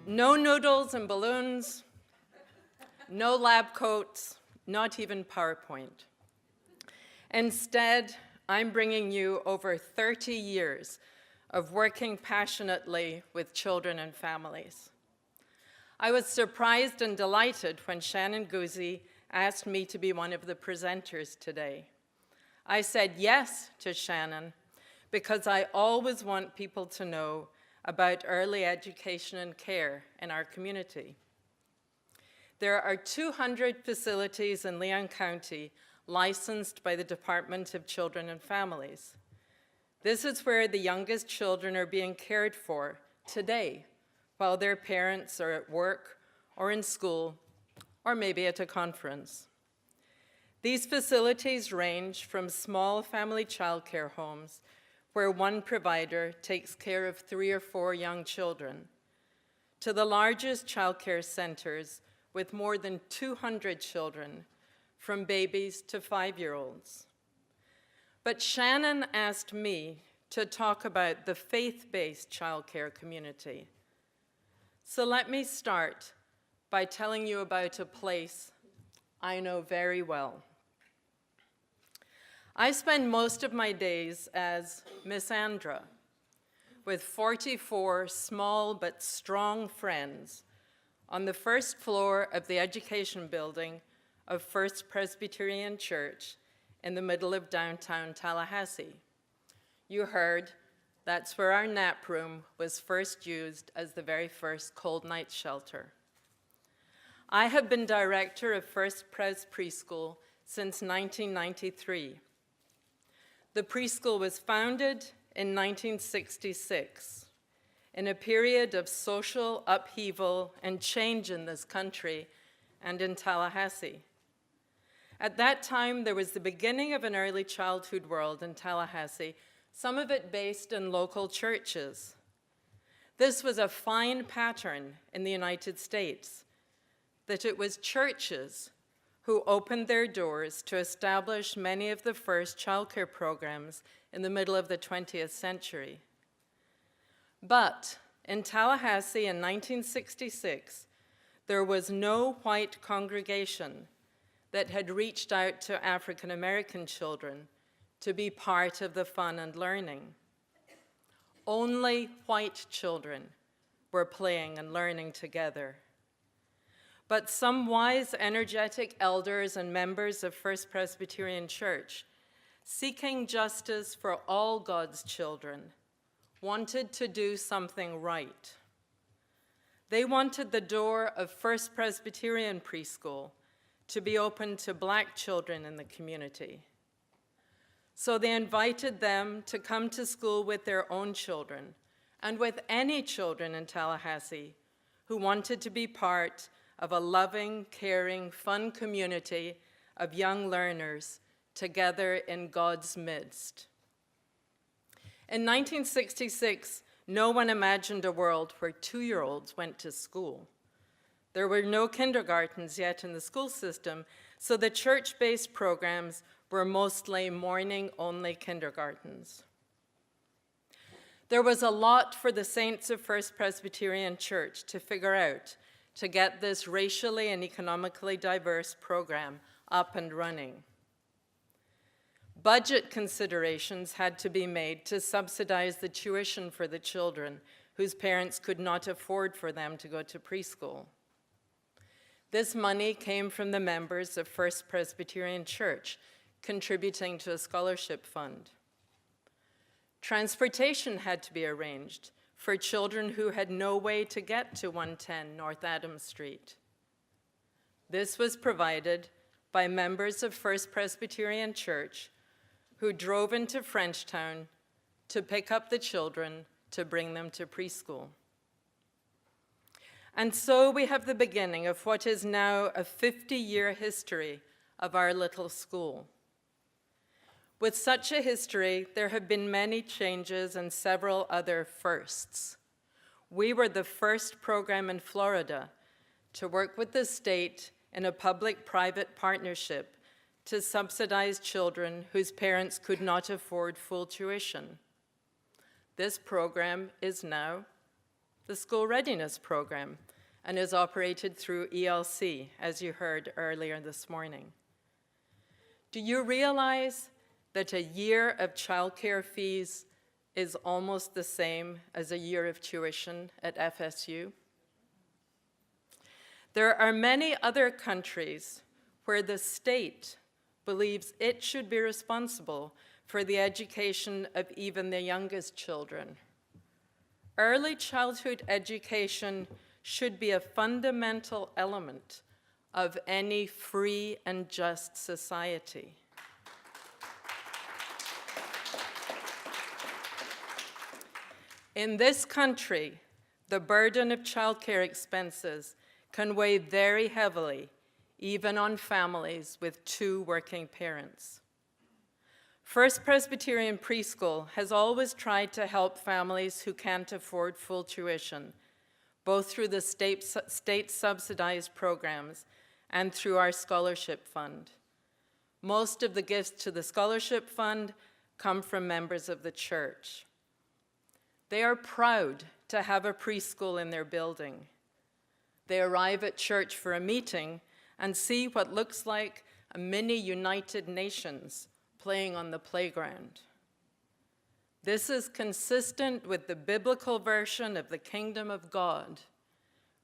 No noodles and balloons, no lab coats, not even PowerPoint. Instead, I'm bringing you over 30 years of working passionately with children and families. I was surprised and delighted when Shannon Guzzi asked me to be one of the presenters today. I said yes to Shannon because I always want people to know about early education and care in our community. There are 200 facilities in Leon County licensed by the Department of Children and Families. This is where the youngest children are being cared for today while their parents are at work or in school or maybe at a conference. These facilities range from small family childcare homes where one provider takes care of 3 or 4 young children, to the largest childcare centers with more than 200 children, from babies to 5-year-olds. But Shannon asked me to talk about the faith-based childcare community. So let me start by telling you about a place I know very well. I spend most of my days as Miss Andra, with 44 small but strong friends on the first floor of the education building of First Presbyterian Church in the middle of downtown Tallahassee. You heard, that's where our nap room was first used as the very first cold night shelter. I have been director of First Pres Preschool since 1993. The preschool was founded in 1966 in a period of social upheaval and change in this country and in Tallahassee. At that time, there was the beginning of an early childhood world in Tallahassee, some of it based in local churches. This was a fine pattern in the United States, that it was churches who opened their doors to establish many of the first childcare programs in the middle of the 20th century. But in Tallahassee in 1966, there was no white congregation that had reached out to African American children to be part of the fun and learning. Only white children were playing and learning together. But some wise, energetic elders and members of First Presbyterian Church, seeking justice for all God's children, wanted to do something right. They wanted the door of First Presbyterian Preschool to be open to Black children in the community. So they invited them to come to school with their own children and with any children in Tallahassee who wanted to be part of a loving, caring, fun community of young learners together in God's midst. In 1966, no one imagined a world where 2-year-olds went to school. There were no kindergartens yet in the school system, so the church-based programs were mostly morning-only kindergartens. There was a lot for the saints of First Presbyterian Church to figure out to get this racially and economically diverse program up and running. Budget considerations had to be made to subsidize the tuition for the children whose parents could not afford for them to go to preschool. This money came from the members of First Presbyterian Church, contributing to a scholarship fund. Transportation had to be arranged for children who had no way to get to 110 North Adams Street. This was provided by members of First Presbyterian Church who drove into Frenchtown to pick up the children to bring them to preschool. And so we have the beginning of what is now a 50-year history of our little school. With such a history, there have been many changes and several other firsts. We were the first program in Florida to work with the state in a public-private partnership to subsidize children whose parents could not afford full tuition. This program is now the School Readiness Program, and is operated through ELC, as you heard earlier this morning. Do you realize that a year of childcare fees is almost the same as a year of tuition at FSU? There are many other countries where the state believes it should be responsible for the education of even the youngest children. Early childhood education should be a fundamental element of any free and just society. In this country, the burden of childcare expenses can weigh very heavily, even on families with 2 working parents. First Presbyterian Preschool has always tried to help families who can't afford full tuition, both through the state-subsidized programs and through our scholarship fund. Most of the gifts to the scholarship fund come from members of the church. They are proud to have a preschool in their building. They arrive at church for a meeting and see what looks like a mini United Nations playing on the playground. This is consistent with the biblical version of the kingdom of God,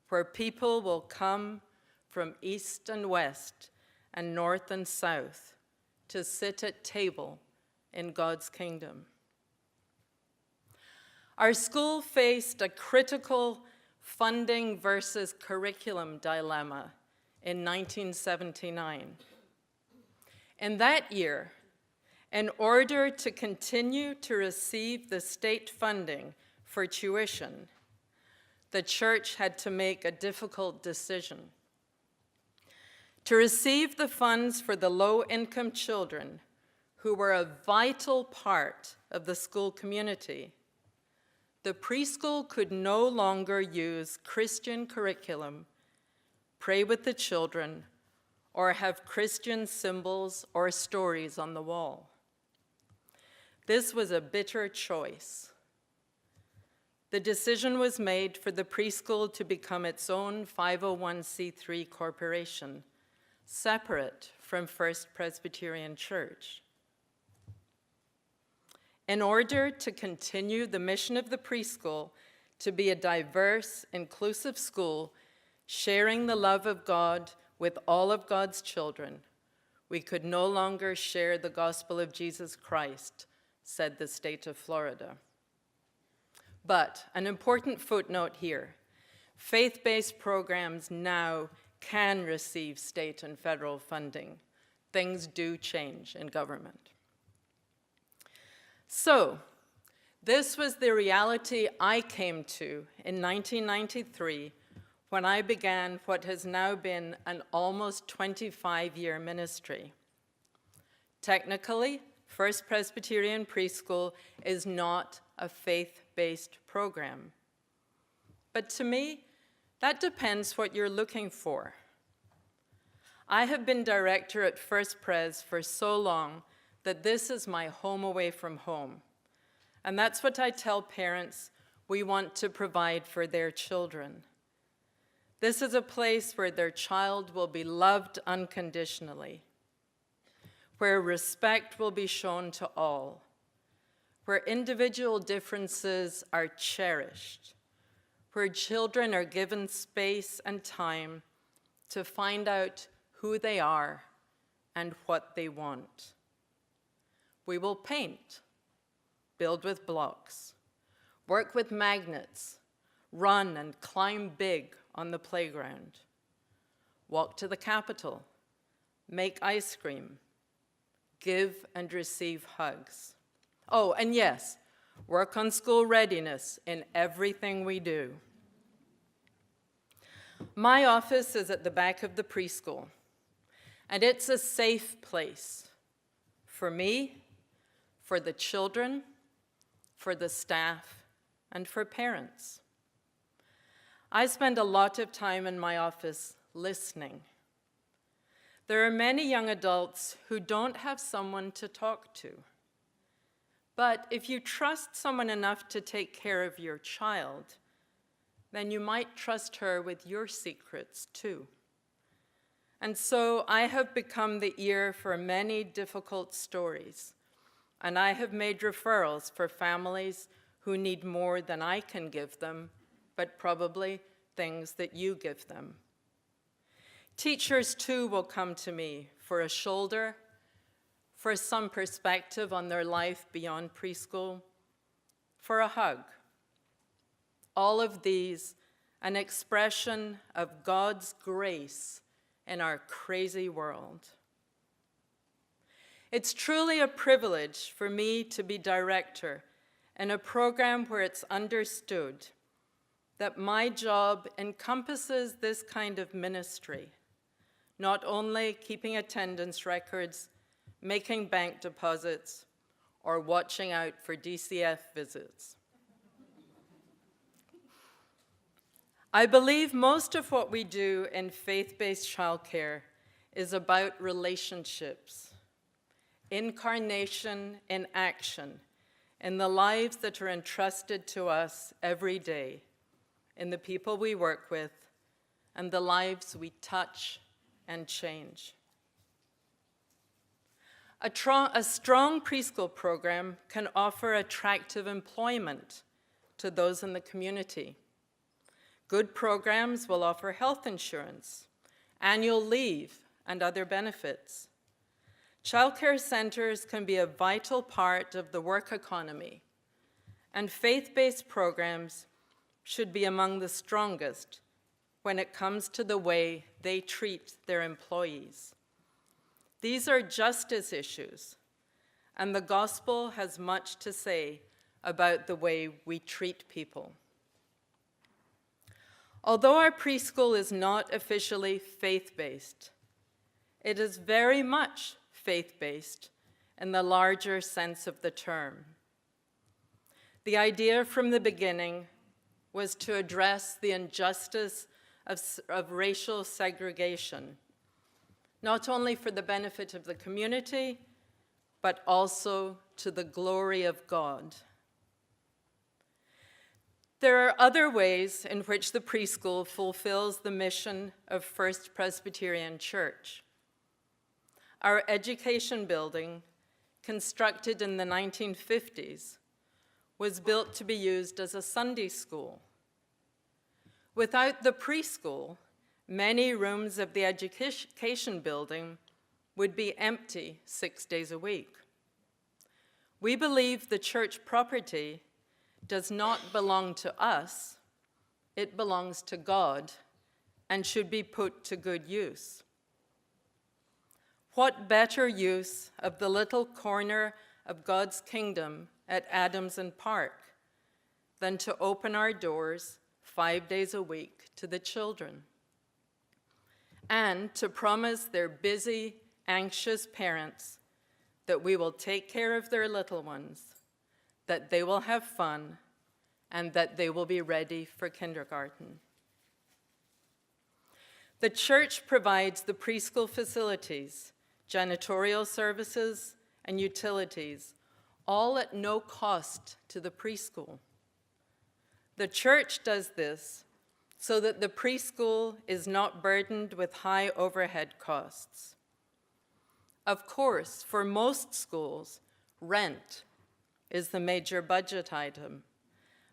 where people will come from east and west and north and south to sit at table in God's kingdom. Our school faced a critical funding versus curriculum dilemma in 1979. In that year, in order to continue to receive the state funding for tuition, the church had to make a difficult decision. To receive the funds for the low-income children who were a vital part of the school community, the preschool could no longer use Christian curriculum, pray with the children, or have Christian symbols or stories on the wall. This was a bitter choice. The decision was made for the preschool to become its own 501c3 corporation, separate from First Presbyterian Church. In order to continue the mission of the preschool to be a diverse, inclusive school, sharing the love of God with all of God's children, we could no longer share the gospel of Jesus Christ, said the state of Florida. But an important footnote here, faith-based programs now can receive state and federal funding. Things do change in government. So, this was the reality I came to in 1993 when I began what has now been an almost 25-year ministry. Technically, First Presbyterian Preschool is not a faith-based program. But to me, that depends what you're looking for. I have been director at First Pres for so long that this is my home away from home. And that's what I tell parents we want to provide for their children. This is a place where their child will be loved unconditionally, where respect will be shown to all, where individual differences are cherished, where children are given space and time to find out who they are and what they want. We will paint, build with blocks, work with magnets, run and climb big on the playground, walk to the Capitol, make ice cream, give and receive hugs. Oh, and yes, work on school readiness in everything we do. My office is at the back of the preschool, and it's a safe place for me, for the children, for the staff, and for parents. I spend a lot of time in my office listening. There are many young adults who don't have someone to talk to. But if you trust someone enough to take care of your child, then you might trust her with your secrets too. And so I have become the ear for many difficult stories, and I have made referrals for families who need more than I can give them, but probably things that you give them. Teachers too will come to me for a shoulder, for some perspective on their life beyond preschool, for a hug. All of these an expression of God's grace in our crazy world. It's truly a privilege for me to be director in a program where it's understood that my job encompasses this kind of ministry, not only keeping attendance records, making bank deposits, or watching out for DCF visits. I believe most of what we do in faith-based childcare is about relationships, incarnation in action, in the lives that are entrusted to us every day, in the people we work with, and the lives we touch and change. A strong preschool program can offer attractive employment to those in the community. Good programs will offer health insurance, annual leave, and other benefits. Childcare centers can be a vital part of the work economy, and faith-based programs should be among the strongest when it comes to the way they treat their employees. These are justice issues, and the gospel has much to say about the way we treat people. Although our preschool is not officially faith-based, it is very much faith-based in the larger sense of the term. The idea from the beginning was to address the injustice of racial segregation, not only for the benefit of the community, but also to the glory of God. There are other ways in which the preschool fulfills the mission of First Presbyterian Church. Our education building, constructed in the 1950s, was built to be used as a Sunday school. Without the preschool, many rooms of the education building would be empty 6 days a week. We believe the church property does not belong to us, it belongs to God and should be put to good use. What better use of the little corner of God's kingdom at Adams and Park than to open our doors 5 days a week to the children and to promise their busy, anxious parents that we will take care of their little ones, that they will have fun, and that they will be ready for kindergarten. The church provides the preschool facilities, janitorial services, and utilities, all at no cost to the preschool. The church does this so that the preschool is not burdened with high overhead costs. Of course, for most schools, rent is the major budget item.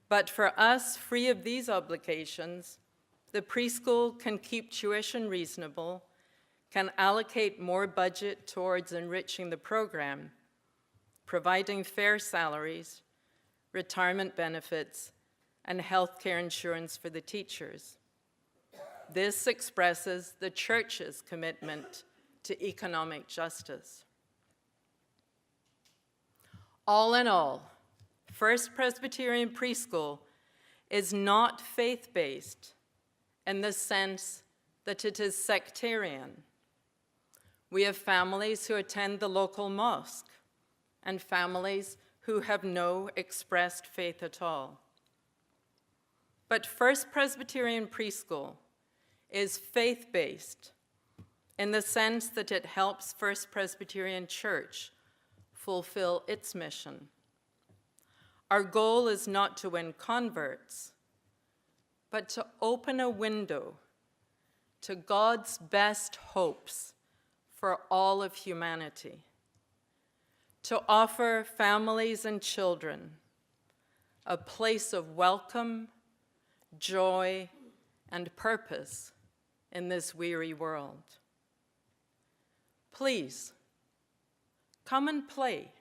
But for us, free of these obligations, the preschool can keep tuition reasonable, can allocate more budget towards enriching the program, providing fair salaries, retirement benefits, and health care insurance for the teachers. This expresses the church's commitment to economic justice. All in all, First Presbyterian Preschool is not faith-based in the sense that it is sectarian. We have families who attend the local mosque and families who have no expressed faith at all. But First Presbyterian Preschool is faith-based in the sense that it helps First Presbyterian Church fulfill its mission. Our goal is not to win converts, but to open a window to God's best hopes for all of humanity, to offer families and children a place of welcome, joy, and purpose in this weary world. Please, come and play.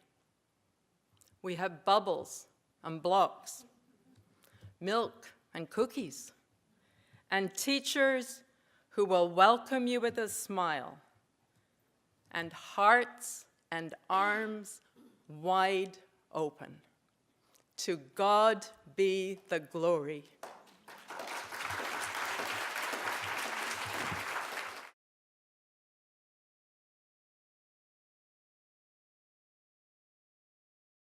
We have bubbles and blocks, milk and cookies, and teachers who will welcome you with a smile, and hearts and arms wide open. To God be the glory.